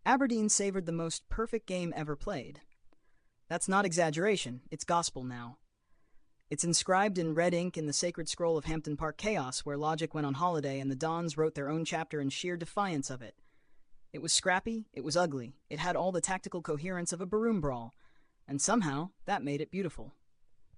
Aberdeen savored the most perfect game ever played. That's not exaggeration, it's gospel now. It's inscribed in red ink in the sacred scroll of Hampton Park chaos, where logic went on holiday and the Dons wrote their own chapter in sheer defiance of it. It was scrappy, it was ugly, it had all the tactical coherence of a baroom brawl, and somehow that made it beautiful.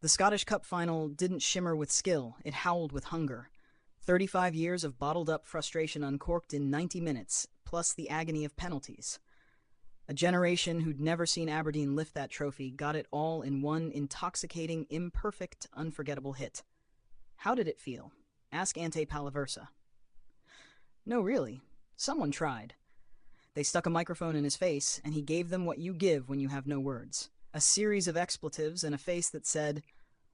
The Scottish Cup final didn't shimmer with skill, it howled with hunger. 35 years of bottled-up frustration uncorked in 90 minutes, plus the agony of penalties. A generation who'd never seen Aberdeen lift that trophy got it all in one intoxicating, imperfect, unforgettable hit. How did it feel? Ask Ante Palaversa. No, really. Someone tried. They stuck a microphone in his face, and he gave them what you give when you have no words. A series of expletives and a face that said,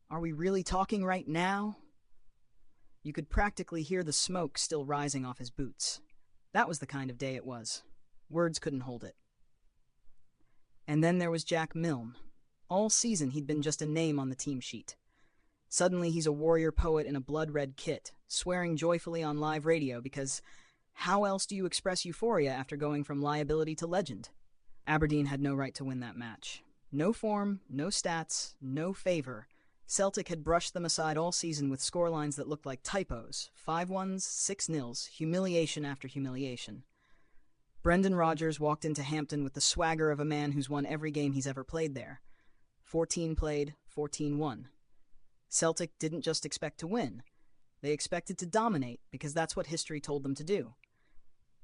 "Are we really talking right now?" You could practically hear the smoke still rising off his boots. That was the kind of day it was. Words couldn't hold it. And then there was Jack Milne. All season he'd been just a name on the team sheet. Suddenly he's a warrior poet in a blood-red kit, swearing joyfully on live radio because how else do you express euphoria after going from liability to legend? Aberdeen had no right to win that match. No form, no stats, no favor. Celtic had brushed them aside all season with scorelines that looked like typos, 5-1s, 6-0s, humiliation after humiliation. Brendan Rodgers walked into Hampton with the swagger of a man who's won every game he's ever played there. 14 played, 14 won. Celtic didn't just expect to win. They expected to dominate because that's what history told them to do.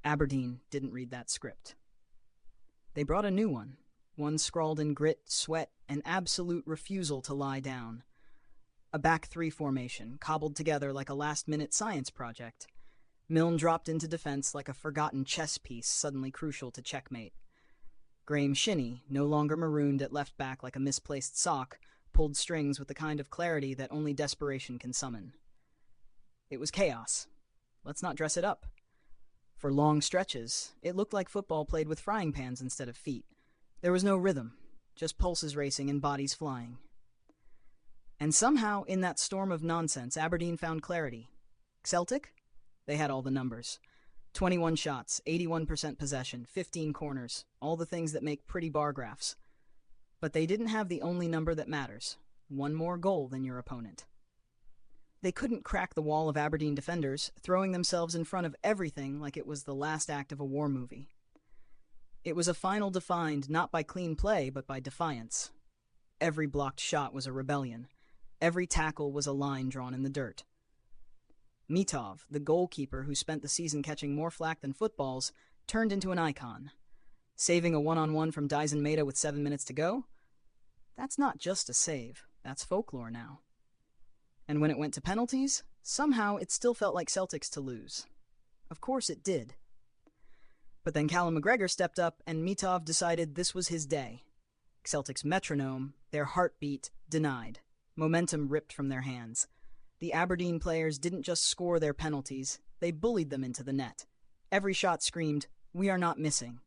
Aberdeen didn't read that script. They brought a new one scrawled in grit, sweat, and absolute refusal to lie down. A back three formation, cobbled together like a last-minute science project. Milne dropped into defense like a forgotten chess piece suddenly crucial to checkmate. Graham Shinney, no longer marooned at left back like a misplaced sock, pulled strings with the kind of clarity that only desperation can summon. It was chaos. Let's not dress it up. For long stretches, it looked like football played with frying pans instead of feet. There was no rhythm, just pulses racing and bodies flying. And somehow, in that storm of nonsense, Aberdeen found clarity. Celtic? They had all the numbers. 21 shots, 81% possession, 15 corners, all the things that make pretty bar graphs. But they didn't have the only number that matters. One more goal than your opponent. They couldn't crack the wall of Aberdeen defenders, throwing themselves in front of everything like it was the last act of a war movie. It was a final defined not by clean play, but by defiance. Every blocked shot was a rebellion. Every tackle was a line drawn in the dirt. Mitov, the goalkeeper who spent the season catching more flack than footballs, turned into an icon. Saving a one-on-one from Dyson Maeda with 7 minutes to go? That's not just a save, that's folklore now. And when it went to penalties, somehow it still felt like Celtics to lose. Of course it did. But then Callum McGregor stepped up and Mitov decided this was his day. Celtic's metronome, their heartbeat, denied. Momentum ripped from their hands. The Aberdeen players didn't just score their penalties, they bullied them into the net. Every shot screamed, "We are not missing."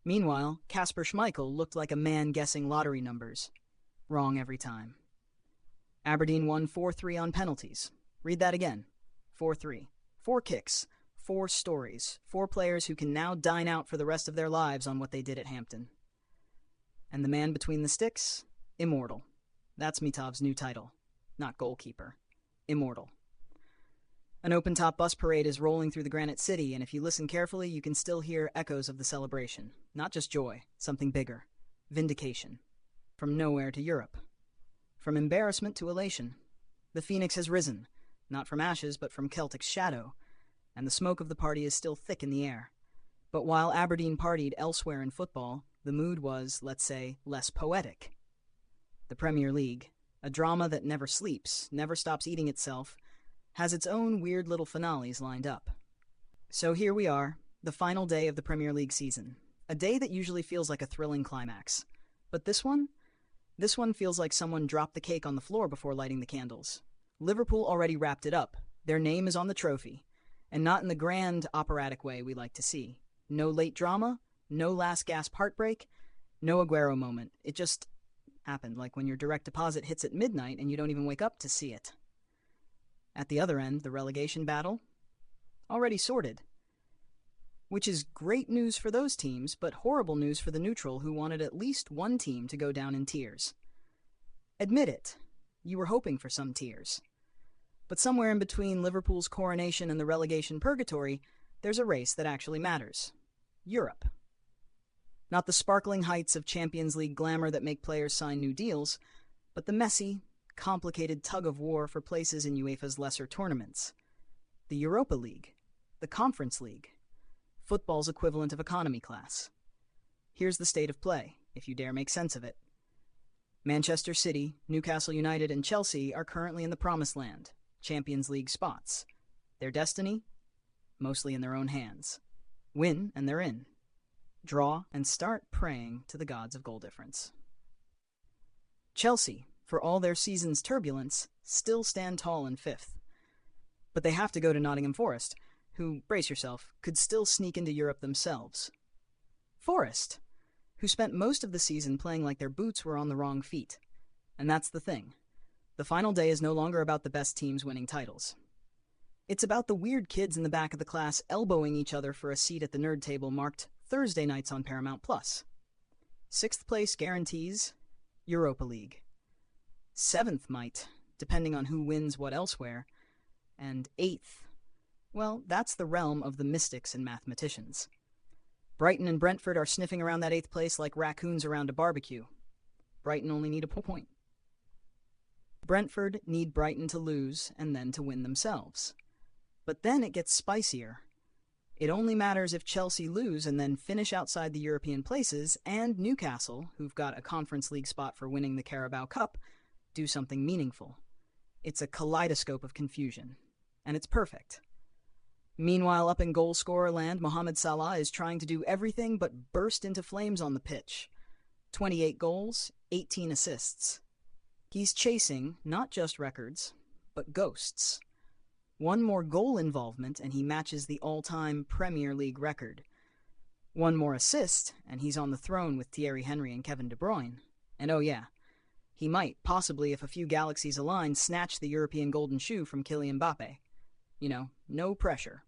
Meanwhile, Kasper Schmeichel looked like a man guessing lottery numbers. Wrong every time. Aberdeen won 4-3 on penalties. Read that again. 4-3. 4 kicks. 4 stories. 4 players who can now dine out for the rest of their lives on what they did at Hampton. And the man between the sticks? Immortal. That's Mitov's new title. Not goalkeeper. Immortal. An open-top bus parade is rolling through the Granite City, and if you listen carefully, you can still hear echoes of the celebration. Not just joy, something bigger. Vindication. From nowhere to Europe. From embarrassment to elation. The phoenix has risen, not from ashes, but from Celtic's shadow, and the smoke of the party is still thick in the air. But while Aberdeen partied elsewhere in football, the mood was, let's say, less poetic. The Premier League, a drama that never sleeps, never stops eating itself, has its own weird little finales lined up. So here we are, the final day of the Premier League season. A day that usually feels like a thrilling climax. But this one feels like someone dropped the cake on the floor before lighting the candles. Liverpool already wrapped it up. Their name is on the trophy. And not in the grand, operatic way we like to see. No late drama, no last-gasp heartbreak, no Aguero moment. It just happened, like when your direct deposit hits at midnight and you don't even wake up to see it. At the other end, the relegation battle, already sorted. which is great news for those teams, but horrible news for the neutral who wanted at least one team to go down in tears. Admit it, you were hoping for some tears. But somewhere in between Liverpool's coronation and the relegation purgatory, there's a race that actually matters. Europe. Not the sparkling heights of Champions League glamour that make players sign new deals, but the messy, complicated tug-of-war for places in UEFA's lesser tournaments. The Europa League. The Conference League. Football's equivalent of economy class. Here's the state of play, if you dare make sense of it. Manchester City, Newcastle United, and Chelsea are currently in the promised land, Champions League spots. Their destiny? Mostly in their own hands. Win, and they're in. Draw, and start praying to the gods of goal difference. Chelsea, for all their season's turbulence, still stand tall in fifth. But they have to go to Nottingham Forest, who, brace yourself, could still sneak into Europe themselves. Forest, who spent most of the season playing like their boots were on the wrong feet. And that's the thing. The final day is no longer about the best teams winning titles. It's about the weird kids in the back of the class elbowing each other for a seat at the nerd table marked Thursday nights on Paramount+. Sixth place guarantees Europa League. Seventh might, depending on who wins what elsewhere. And eighth, well, that's the realm of the mystics and mathematicians. Brighton and Brentford are sniffing around that eighth place like raccoons around a barbecue. Brighton only need a point. Brentford need Brighton to lose and then to win themselves. But then it gets spicier. It only matters if Chelsea lose and then finish outside the European places, and Newcastle, who've got a Conference League spot for winning the Carabao Cup, do something meaningful. It's a kaleidoscope of confusion. And it's perfect. Meanwhile, up in goal scorer land, Mohamed Salah is trying to do everything but burst into flames on the pitch. 28 goals, 18 assists. He's chasing not just records, but ghosts. One more goal involvement and he matches the all-time Premier League record. One more assist and he's on the throne with Thierry Henry and Kevin De Bruyne. And oh yeah, he might, possibly if a few galaxies align, snatch the European Golden Shoe from Kylian Mbappe. You know, no pressure.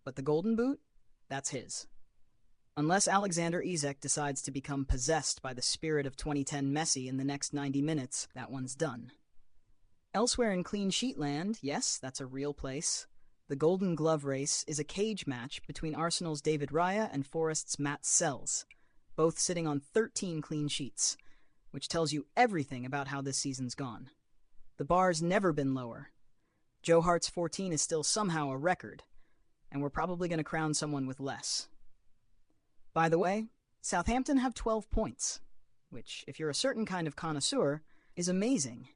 But the Golden Boot? That's his. Unless Alexander Isak decides to become possessed by the spirit of 2010 Messi in the next 90 minutes, that one's done. Elsewhere in clean sheet land, yes, that's a real place, the Golden Glove race is a cage match between Arsenal's David Raya and Forest's Matt Sells, both sitting on 13 clean sheets, which tells you everything about how this season's gone. The bar's never been lower. Joe Hart's 14 is still somehow a record, and we're probably going to crown someone with less. By the way, Southampton have 12 points, which, if you're a certain kind of connoisseur, is amazing.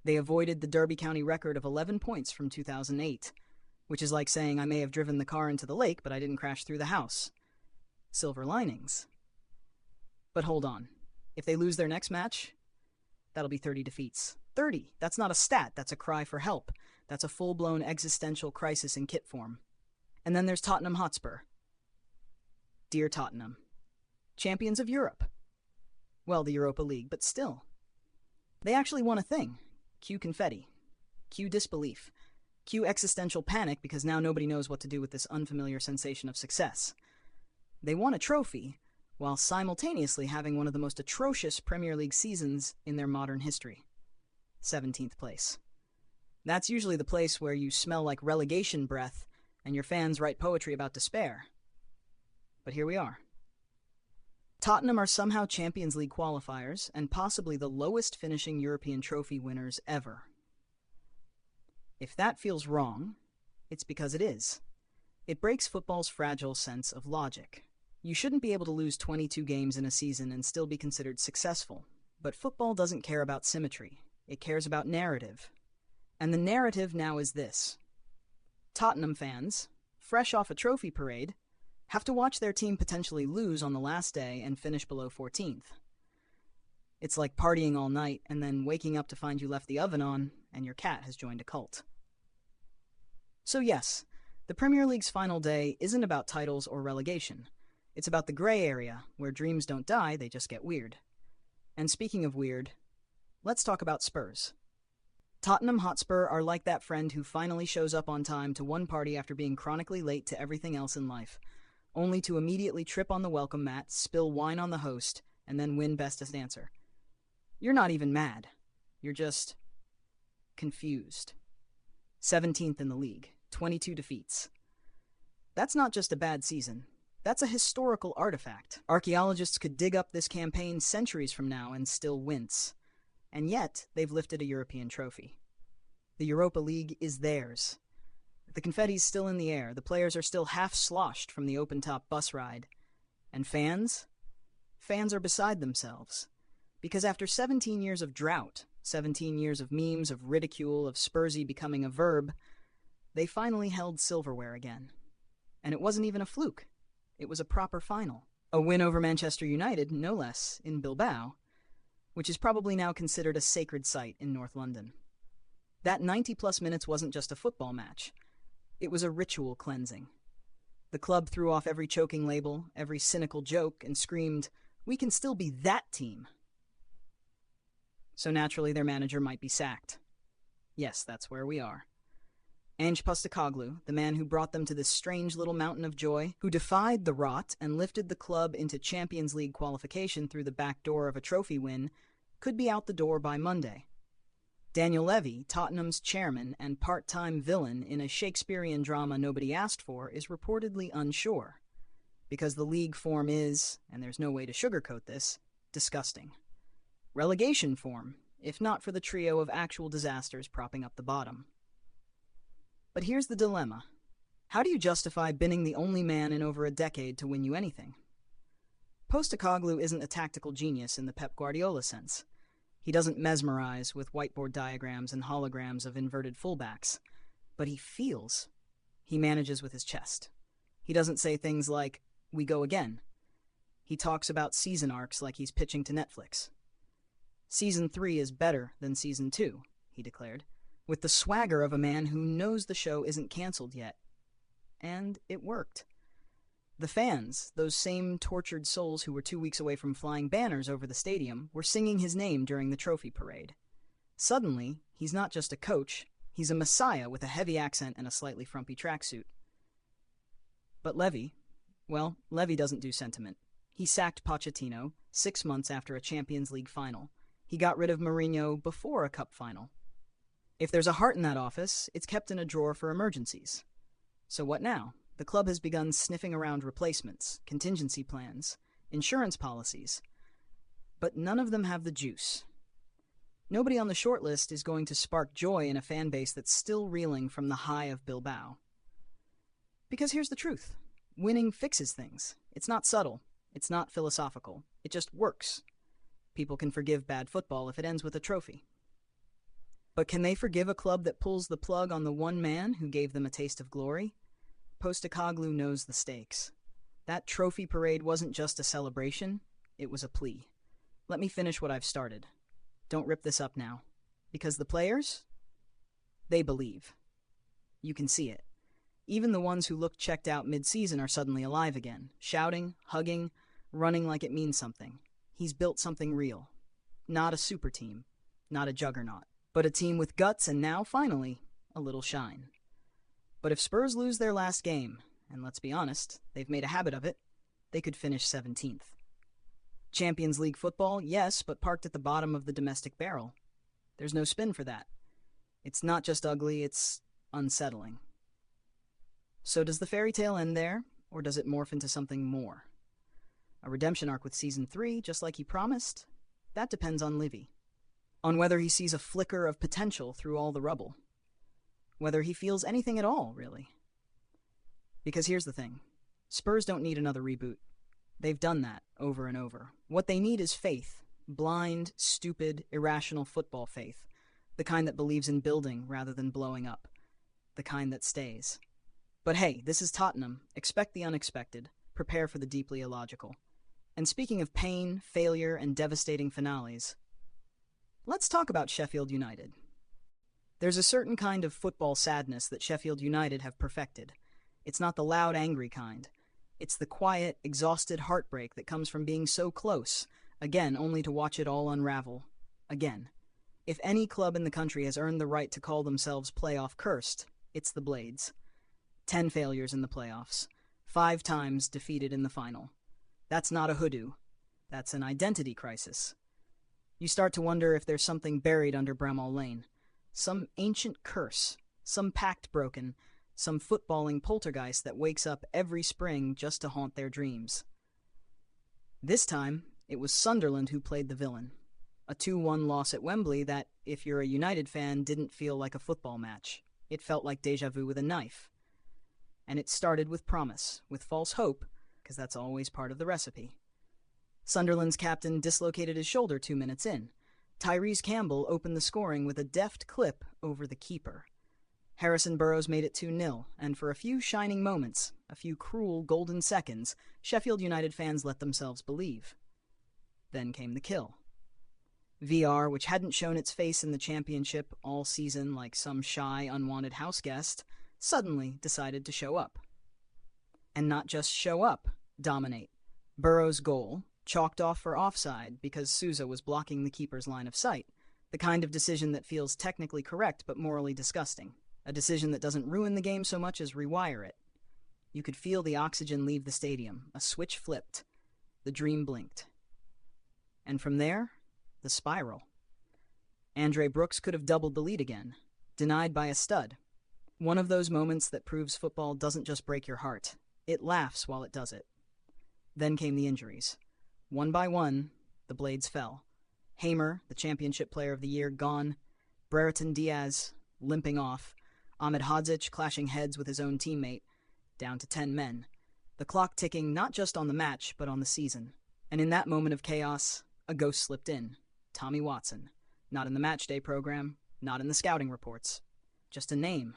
They avoided the Derby County record of 11 points from 2008, which is like saying I may have driven the car into the lake, but I didn't crash through the house. Silver linings. But hold on. If they lose their next match, that'll be 30 defeats. 30! That's not a stat, that's a cry for help. That's a full-blown existential crisis in kit form. And then there's Tottenham Hotspur. Dear Tottenham. Champions of Europe. Well, the Europa League, but still. They actually won a thing. Cue confetti. Cue disbelief. Cue existential panic because now nobody knows what to do with this unfamiliar sensation of success. They won a trophy, while simultaneously having one of the most atrocious Premier League seasons in their modern history. 17th place. That's usually the place where you smell like relegation breath and your fans write poetry about despair. But here we are. Tottenham are somehow Champions League qualifiers and possibly the lowest finishing European trophy winners ever. If that feels wrong, it's because it is. It breaks football's fragile sense of logic. You shouldn't be able to lose 22 games in a season and still be considered successful. But football doesn't care about symmetry. It cares about narrative. And the narrative now is this. Tottenham fans, fresh off a trophy parade, have to watch their team potentially lose on the last day and finish below 14th. It's like partying all night and then waking up to find you left the oven on and your cat has joined a cult. So yes, the Premier League's final day isn't about titles or relegation. It's about the gray area, where dreams don't die, they just get weird. And speaking of weird, let's talk about Spurs. Tottenham Hotspur are like that friend who finally shows up on time to one party after being chronically late to everything else in life. only to immediately trip on the welcome mat, spill wine on the host, and then win bestest answer. You're not even mad. You're just confused. 17th in the league, 22 defeats. That's not just a bad season. That's a historical artifact. Archaeologists could dig up this campaign centuries from now and still wince. And yet, they've lifted a European trophy. The Europa League is theirs. The confetti's still in the air. The players are still half sloshed from the open-top bus ride. And fans? Fans are beside themselves. Because after 17 years of drought, 17 years of memes, of ridicule, of Spursy becoming a verb, they finally held silverware again. And it wasn't even a fluke. It was a proper final. A win over Manchester United, no less, in Bilbao, which is probably now considered a sacred site in North London. That 90-plus minutes wasn't just a football match. It was a ritual cleansing. The club threw off every choking label, every cynical joke, and screamed, "We can still be that team." So naturally their manager might be sacked. Yes, that's where we are. Ange Postecoglou, the man who brought them to this strange little mountain of joy, who defied the rot and lifted the club into Champions League qualification through the back door of a trophy win, could be out the door by Monday. Daniel Levy, Tottenham's chairman and part-time villain in a Shakespearean drama nobody asked for, is reportedly unsure, because the league form is, and there's no way to sugarcoat this, disgusting. Relegation form, if not for the trio of actual disasters propping up the bottom. But here's the dilemma. How do you justify binning the only man in over a decade to win you anything? Postecoglou isn't a tactical genius in the Pep Guardiola sense. He doesn't mesmerize with whiteboard diagrams and holograms of inverted fullbacks. But he feels. He manages with his chest. He doesn't say things like, "We go again." He talks about season arcs like he's pitching to Netflix. Season 3 is better than Season 2, he declared, with the swagger of a man who knows the show isn't canceled yet. And it worked. The fans, those same tortured souls who were 2 weeks away from flying banners over the stadium, were singing his name during the trophy parade. Suddenly, he's not just a coach, he's a messiah with a heavy accent and a slightly frumpy tracksuit. But Levy doesn't do sentiment. He sacked Pochettino 6 months after a Champions League final. He got rid of Mourinho before a cup final. If there's a heart in that office, it's kept in a drawer for emergencies. So what now? The club has begun sniffing around replacements, contingency plans, insurance policies. But none of them have the juice. Nobody on the short list is going to spark joy in a fan base that's still reeling from the high of Bilbao. Because here's the truth. Winning fixes things. It's not subtle. It's not philosophical. It just works. People can forgive bad football if it ends with a trophy. But can they forgive a club that pulls the plug on the one man who gave them a taste of glory? Postecoglou knows the stakes. That trophy parade wasn't just a celebration, it was a plea. Let me finish what I've started. Don't rip this up now. Because the players? They believe. You can see it. Even the ones who looked checked out mid-season are suddenly alive again, shouting, hugging, running like it means something. He's built something real. Not a super team, not a juggernaut, but a team with guts and now, finally, a little shine. But if Spurs lose their last game, and let's be honest, they've made a habit of it, they could finish 17th. Champions League football, yes, but parked at the bottom of the domestic barrel. There's no spin for that. It's not just ugly, it's unsettling. So does the fairy tale end there, or does it morph into something more? A redemption arc with Season 3, just like he promised? That depends on Livy. On whether he sees a flicker of potential through all the rubble. Whether he feels anything at all, really. Because here's the thing. Spurs don't need another reboot. They've done that over and over. What they need is faith. Blind, stupid, irrational football faith. The kind that believes in building rather than blowing up. The kind that stays. But hey, this is Tottenham. Expect the unexpected. Prepare for the deeply illogical. And speaking of pain, failure, and devastating finales, let's talk about Sheffield United. There's a certain kind of football sadness that Sheffield United have perfected. It's not the loud, angry kind. It's the quiet, exhausted heartbreak that comes from being so close, again, only to watch it all unravel. Again. If any club in the country has earned the right to call themselves playoff cursed, it's the Blades. 10 failures in the playoffs. 5 times defeated in the final. That's not a hoodoo. That's an identity crisis. You start to wonder if there's something buried under Bramall Lane. Some ancient curse, some pact broken, some footballing poltergeist that wakes up every spring just to haunt their dreams. This time, it was Sunderland who played the villain. A 2-1 loss at Wembley that, if you're a United fan, didn't feel like a football match. It felt like déjà vu with a knife. And it started with promise, with false hope, because that's always part of the recipe. Sunderland's captain dislocated his shoulder 2 minutes in. Tyrese Campbell opened the scoring with a deft clip over the keeper. Harrison Burrows made it 2-0, and for a few shining moments, a few cruel golden seconds, Sheffield United fans let themselves believe. Then came the kill. VR, which hadn't shown its face in the championship all season like some shy, unwanted house guest, suddenly decided to show up. And not just show up, dominate. Burrows' goal, chalked off for offside because Sousa was blocking the keeper's line of sight, the kind of decision that feels technically correct but morally disgusting. A decision that doesn't ruin the game so much as rewire it. You could feel the oxygen leave the stadium. A switch flipped. The dream blinked. And from there, the spiral. Andre Brooks could have doubled the lead again, denied by a stud. One of those moments that proves football doesn't just break your heart. It laughs while it does it. Then came the injuries. One by one, the blades fell. Hamer, the championship player of the year, gone. Brereton Diaz, limping off. Ahmed Hodzic clashing heads with his own teammate, down to 10 men. The clock ticking not just on the match, but on the season. And in that moment of chaos, a ghost slipped in. Tommy Watson. Not in the matchday program, not in the scouting reports. Just a name.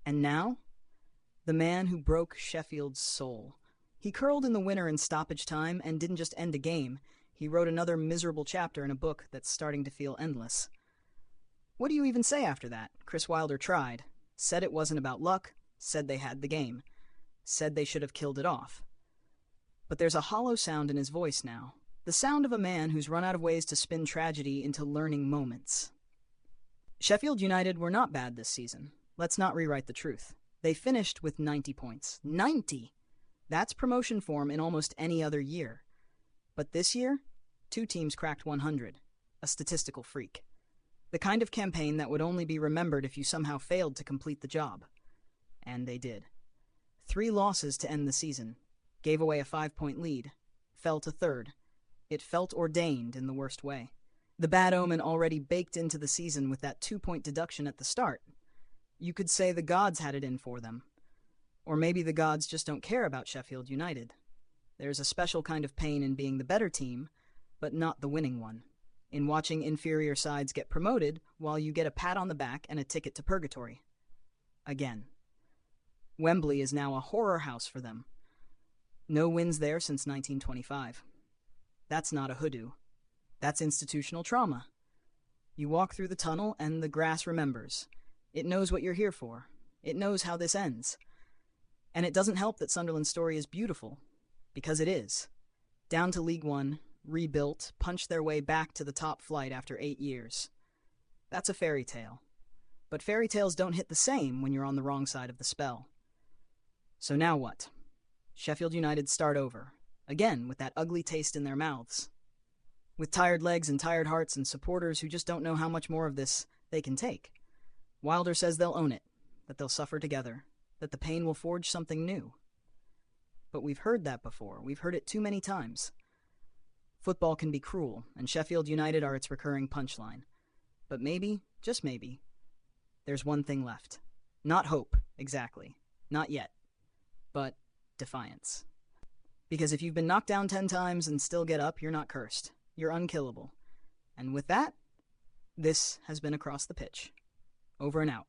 And now, the man who broke Sheffield's soul. He curled in the winner in stoppage time and didn't just end a game. He wrote another miserable chapter in a book that's starting to feel endless. What do you even say after that? Chris Wilder tried. Said it wasn't about luck. Said they had the game. Said they should have killed it off. But there's a hollow sound in his voice now. The sound of a man who's run out of ways to spin tragedy into learning moments. Sheffield United were not bad this season. Let's not rewrite the truth. They finished with 90 points. 90! That's promotion form in almost any other year. But this year, 2 teams cracked 100. A statistical freak. The kind of campaign that would only be remembered if you somehow failed to complete the job. And they did. 3 losses to end the season. Gave away a 5-point lead. Fell to 3rd. It felt ordained in the worst way. The bad omen already baked into the season with that 2-point deduction at the start. You could say the gods had it in for them. Or maybe the gods just don't care about Sheffield United. There's a special kind of pain in being the better team, but not the winning one. In watching inferior sides get promoted while you get a pat on the back and a ticket to purgatory. Again. Wembley is now a horror house for them. No wins there since 1925. That's not a hoodoo. That's institutional trauma. You walk through the tunnel and the grass remembers. It knows what you're here for. It knows how this ends. And it doesn't help that Sunderland's story is beautiful. Because it is. Down to League One, rebuilt, punched their way back to the top flight after 8 years. That's a fairy tale. But fairy tales don't hit the same when you're on the wrong side of the spell. So now what? Sheffield United start over. Again, with that ugly taste in their mouths. With tired legs and tired hearts and supporters who just don't know how much more of this they can take. Wilder says they'll own it, that they'll suffer together, that the pain will forge something new. But we've heard that before. We've heard it too many times. Football can be cruel, and Sheffield United are its recurring punchline. But maybe, just maybe, there's one thing left. Not hope, exactly. Not yet. But defiance. Because if you've been knocked down 10 times and still get up, you're not cursed. You're unkillable. And with that, this has been Across the Pitch. Over and out.